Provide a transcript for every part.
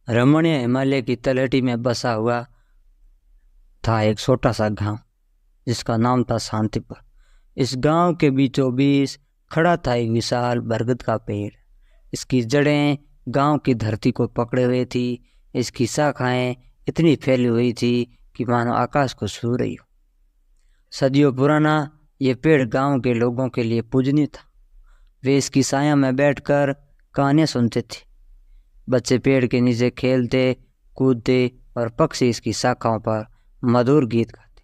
रमणीय हिमालय की तलहटी में बसा हुआ था एक छोटा सा गांव जिसका नाम था शांतिपुर। इस गांव के बीचों बीच खड़ा था एक विशाल बरगद का पेड़। इसकी जड़ें गांव की धरती को पकड़े हुए थी। इसकी शाखाएं इतनी फैली हुई थी कि मानो आकाश को छू रही हो। सदियों पुराना ये पेड़ गांव के लोगों के लिए पूजनीय था। वे इसकी छाया में बैठकर कहानियां सुनते थे। बच्चे पेड़ के नीचे खेलते कूदते और पक्षी इसकी शाखाओं पर मधुर गीत गाते।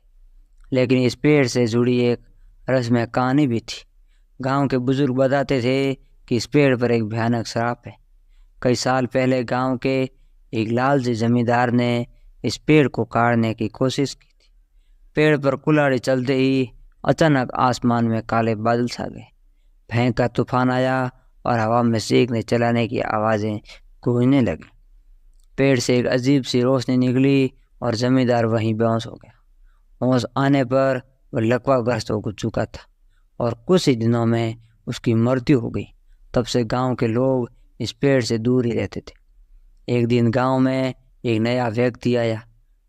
लेकिन इस पेड़ से जुड़ी एक रहस्यमय कहानी भी थी। गांव के बुजुर्ग बताते थे कि इस पेड़ पर एक भयानक श्राप है। कई साल पहले गांव के एक लालची जमींदार ने इस पेड़ को काटने की कोशिश की थी। पेड़ पर कुल्हाड़ी चलते ही अचानक आसमान में काले बादल छा गए। भयंकर तूफान आया और हवा में सीखने चलाने की आवाज़ें गूंजने लगी। पेड़ से एक अजीब सी रोशनी निकली और जमींदार वहीं बेहोश हो गया। होश आने पर वह लकवाग्रस्त हो चुका था और कुछ ही दिनों में उसकी मृत्यु हो गई। तब से गांव के लोग इस पेड़ से दूर ही रहते थे। एक दिन गांव में एक नया व्यक्ति आया।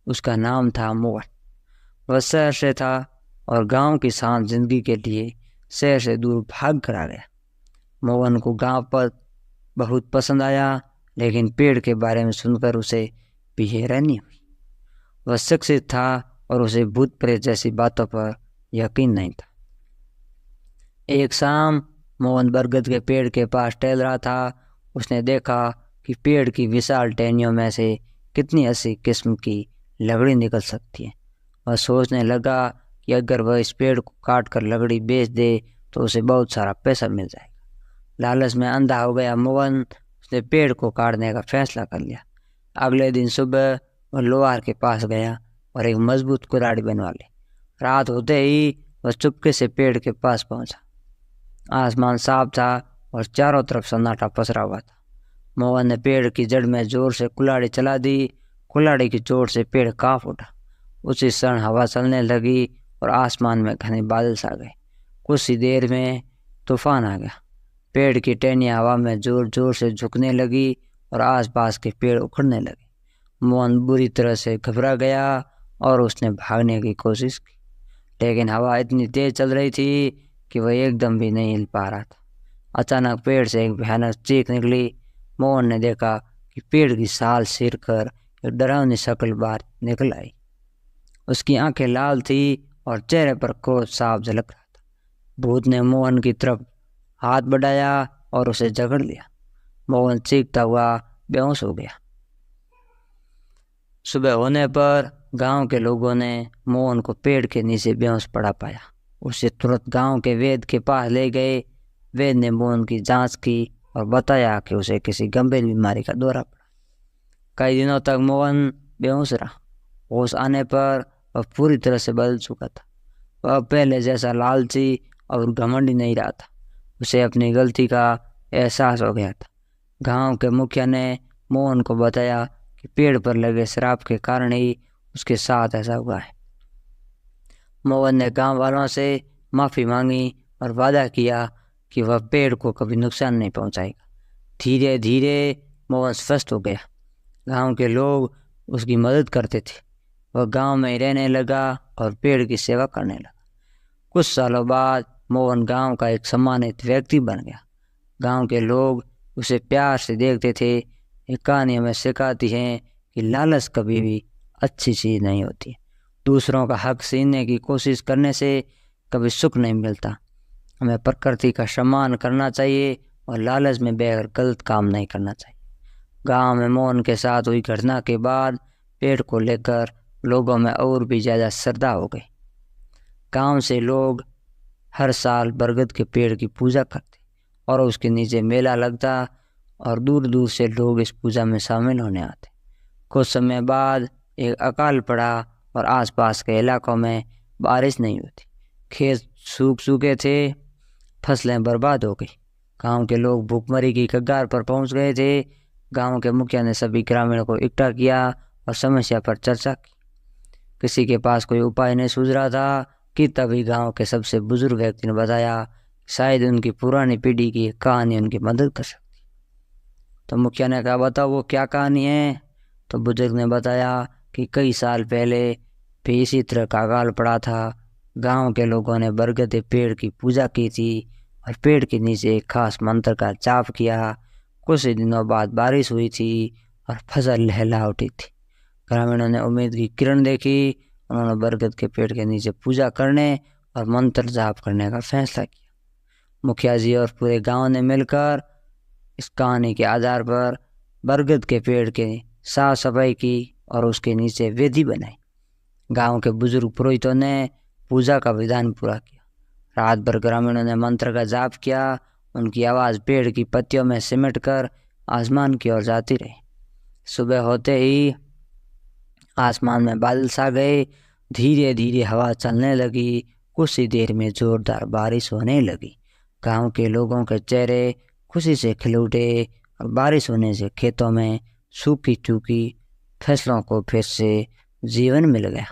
उसका नाम था मोहन। वह शहर से था और गांव की शांत जिंदगी के लिए शहर से दूर भाग कर आ गया। मोहन को गांव पर बहुत पसंद आया, लेकिन पेड़ के बारे में सुनकर उसे भी हैरानी हुई। वह शिक्षित था और उसे भूत प्रेत जैसी बातों पर यकीन नहीं था। एक शाम मोहन बरगद के पेड़ के पास टहल रहा था। उसने देखा कि पेड़ की विशाल टहनियों में से कितनी ऐसी किस्म की लकड़ी निकल सकती है। वह सोचने लगा कि अगर वह इस पेड़ को काट कर लकड़ी बेच दे तो उसे बहुत सारा पैसा मिल जाएगा। लालच में अंधा हो गया मोहन, उसने पेड़ को काटने का फैसला कर लिया। अगले दिन सुबह वह लोहार के पास गया और एक मजबूत कुल्हाड़ी बनवा ली। रात होते ही वह चुपके से पेड़ के पास पहुंचा। आसमान साफ था और चारों तरफ सन्नाटा पसरा हुआ था। मोहन ने पेड़ की जड़ में जोर से कुल्हाड़ी चला दी। कुल्हाड़ी की चोट से पेड़ कांप उठा। उसी क्षण हवा चलने लगी और आसमान में घने बादल छा गए। कुछ ही देर में तूफान आ गया। पेड़ की टहनियाँ हवा में जोर जोर से झुकने लगी और आसपास के पेड़ उखड़ने लगे। मोहन बुरी तरह से घबरा गया और उसने भागने की कोशिश की, लेकिन हवा इतनी तेज चल रही थी कि वह एकदम भी नहीं हिल पा रहा था। अचानक पेड़ से एक भयानक चीख निकली। मोहन ने देखा कि पेड़ की छाल सिर कर एक डरावनी शक्ल बाहर निकल आई। उसकी आंखें लाल थी और चेहरे पर क्रोध साफ झलक रहा था। भूत ने मोहन की तरफ हाथ बढ़ाया और उसे जकड़ लिया। मोहन चीखता हुआ बेहोश हो गया। सुबह होने पर गांव के लोगों ने मोहन को पेड़ के नीचे बेहोश पड़ा पाया। उसे तुरंत गांव के वैद्य के पास ले गए। वैद्य ने मोहन की जांच की और बताया कि उसे किसी गंभीर बीमारी का दौरा पड़ा। कई दिनों तक मोहन बेहोश रहा। होश आने पर वह पूरी तरह से बदल चुका था। वह पहले जैसा लालची और घमंडी नहीं रहा था। उसे अपनी गलती का एहसास हो गया था। गांव के मुखिया ने मोहन को बताया कि पेड़ पर लगे श्राप के कारण ही उसके साथ ऐसा हुआ है। मोहन ने गांव वालों से माफ़ी मांगी और वादा किया कि वह पेड़ को कभी नुकसान नहीं पहुंचाएगा। धीरे धीरे मोहन स्वस्थ हो गया। गांव के लोग उसकी मदद करते थे। वह गांव में ही रहने लगा और पेड़ की सेवा करने लगा। कुछ सालों बाद मोहन गांव का एक सम्मानित व्यक्ति बन गया। गांव के लोग उसे प्यार से देखते थे। ये कहानी हमें सिखाती है कि लालच कभी भी अच्छी चीज़ नहीं होती। दूसरों का हक छीनने की कोशिश करने से कभी सुख नहीं मिलता। हमें प्रकृति का सम्मान करना चाहिए और लालच में बहकर गलत काम नहीं करना चाहिए। गांव में मोहन के साथ हुई घटना के बाद पेड़ को लेकर लोगों में और भी ज़्यादा श्रद्धा हो गई। गांव से लोग हर साल बरगद के पेड़ की पूजा करते और उसके नीचे मेला लगता और दूर दूर से लोग इस पूजा में शामिल होने आते। कुछ समय बाद एक अकाल पड़ा और आसपास के इलाकों में बारिश नहीं होती। खेत सूख चुके थे, फसलें बर्बाद हो गई। गांव के लोग भूखमरी की कगार पर पहुंच गए थे। गांव के मुखिया ने सभी ग्रामीणों को इकट्ठा किया और समस्या पर चर्चा की। किसी के पास कोई उपाय नहीं सूझ रहा था कि तभी गांव के सबसे बुजुर्ग व्यक्ति ने बताया शायद उनकी पुरानी पीढ़ी की कहानी उनकी मदद कर सकती। तो मुखिया ने कहा, बताओ वो क्या कहानी है। तो बुजुर्ग ने बताया कि कई साल पहले भी इसी तरह का अकाल पड़ा था। गांव के लोगों ने बरगद के पेड़ की पूजा की थी और पेड़ के नीचे एक खास मंत्र का जाप किया। कुछ ही दिनों बाद बारिश हुई थी और फसल लहला उठी थी। ग्रामीणों ने उम्मीद की किरण देखी। उन्होंने बरगद के पेड़ के नीचे पूजा करने और मंत्र जाप करने का फैसला किया। मुखिया जी और पूरे गांव ने मिलकर इस कहानी के आधार पर बरगद के पेड़ के साफ सफाई की और उसके नीचे वेदी बनाई। गांव के बुजुर्ग पुरोहितों ने पूजा का विधान पूरा किया। रात भर ग्रामीणों ने मंत्र का जाप किया। उनकी आवाज़ पेड़ की पत्तियों में सिमट कर आसमान की ओर जाती रही। सुबह होते ही आसमान में बादल छा गए। धीरे धीरे हवा चलने लगी। कुछ ही देर में जोरदार बारिश होने लगी। गांव के लोगों के चेहरे खुशी से खिल उठे और बारिश होने से खेतों में सूखी चूकी फसलों को फिर से जीवन मिल गया।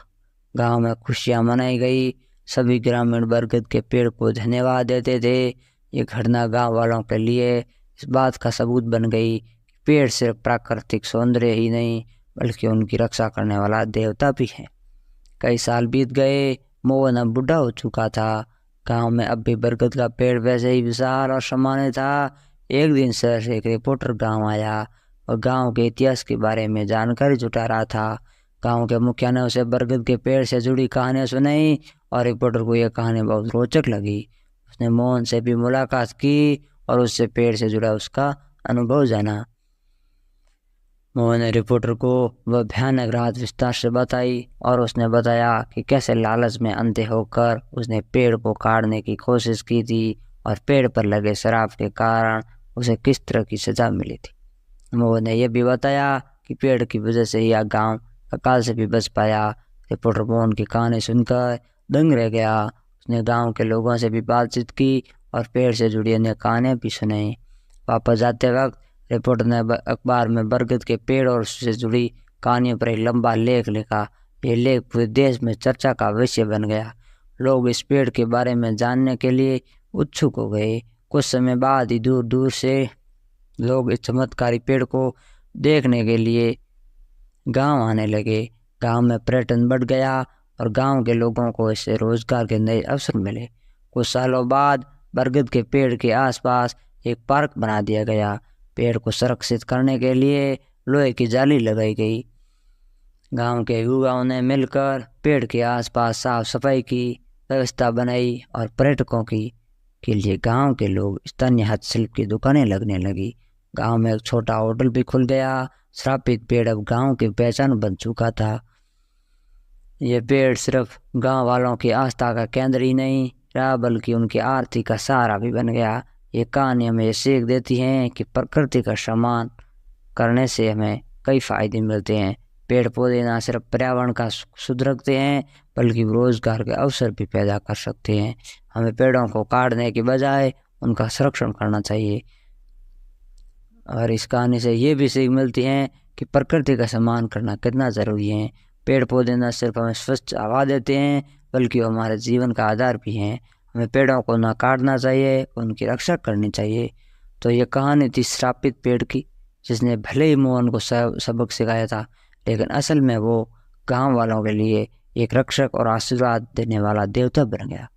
गांव में खुशियां मनाई गई। सभी ग्रामीण बरगद के पेड़ को धन्यवाद देते थे। ये घटना गांव वालों के लिए इस बात का सबूत बन गई कि पेड़ सिर्फ प्राकृतिक सौंदर्य ही नहीं बल्कि उनकी रक्षा करने वाला देवता भी है। कई साल बीत गए। मोहन अब बूढ़ा हो चुका था। गांव में अब भी बरगद का पेड़ वैसे ही विशाल और सम्मानित था। एक दिन शहर से एक रिपोर्टर गांव आया और गांव के इतिहास के बारे में जानकारी जुटा रहा था। गांव के मुखिया ने उसे बरगद के पेड़ से जुड़ी कहानियां सुनाई और रिपोर्टर को यह कहानी बहुत रोचक लगी। उसने मोहन से भी मुलाकात की और उससे पेड़ से जुड़ा उसका अनुभव जाना। मोहन ने रिपोर्टर को वह भयानक रात विस्तार से बताई और उसने बताया कि कैसे लालच में अंधे होकर उसने पेड़ को काटने की कोशिश की थी और पेड़ पर लगे श्राप के कारण उसे किस तरह की सजा मिली थी। मोहन ने यह भी बताया कि पेड़ की वजह से यह गांव अकाल से भी बच पाया। रिपोर्टर मोहन की कहानी सुनकर दंग रह गया। उसने गांव के लोगों से भी बातचीत की और पेड़ से जुड़ी अन्य कहानियां भी सुनाई। वापस जाते वक्त रिपोर्टर ने अखबार में बरगद के पेड़ और उससे जुड़ी कहानियों पर एक लंबा लेख लिखा। यह लेख पूरे देश में चर्चा का विषय बन गया। लोग इस पेड़ के बारे में जानने के लिए उत्सुक हो गए। कुछ समय बाद ही दूर दूर से लोग इस चमत्कारी पेड़ को देखने के लिए गांव आने लगे। गांव में पर्यटन बढ़ गया और गांव के लोगों को इससे रोजगार के नए अवसर मिले। कुछ सालों बाद बरगद के पेड़ के आसपास एक पार्क बना दिया गया। पेड़ को सुरक्षित करने के लिए लोहे की जाली लगाई गई। गांव के युवाओं ने मिलकर पेड़ के आसपास साफ सफाई की व्यवस्था बनाई और पर्यटकों के लिए गांव के लोग स्थानीय हस्तशिल्प की दुकानें लगने लगी। गांव में एक छोटा होटल भी खुल गया। श्रापित पेड़ अब गांव की पहचान बन चुका था। यह पेड़ सिर्फ गांव वालों की आस्था का केंद्र ही नहीं रहा बल्कि उनकी आर्थिक का सहारा भी बन गया। ये कहानी हमें ये सीख देती हैं कि प्रकृति का सम्मान करने से हमें कई फायदे मिलते हैं। पेड़ पौधे न सिर्फ पर्यावरण का शुद्ध रखते हैं बल्कि रोजगार के अवसर भी पैदा कर सकते हैं। हमें पेड़ों को काटने के बजाय उनका संरक्षण करना चाहिए। और इस कहानी से ये भी सीख मिलती है कि प्रकृति का सम्मान करना कितना ज़रूरी है। पेड़ पौधे न सिर्फ हमें स्वच्छ हवा देते हैं बल्कि वो हमारे जीवन का आधार भी हैं। हमें पेड़ों को ना काटना चाहिए, उनकी रक्षा करनी चाहिए। तो ये कहानी थी श्रापित पेड़ की, जिसने भले ही मोहन को सबक सिखाया था लेकिन असल में वो गांव वालों के लिए एक रक्षक और आशीर्वाद देने वाला देवता बन गया।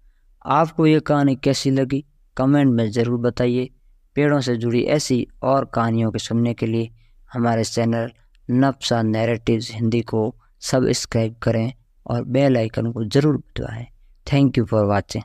आपको ये कहानी कैसी लगी कमेंट में ज़रूर बताइए। पेड़ों से जुड़ी ऐसी और कहानियों के सुनने के लिए हमारे चैनल नब्सा नैरेटिव्स हिंदी को सब्सक्राइब करें और बेल आइकन को ज़रूर दबाएं। Thank you for watching.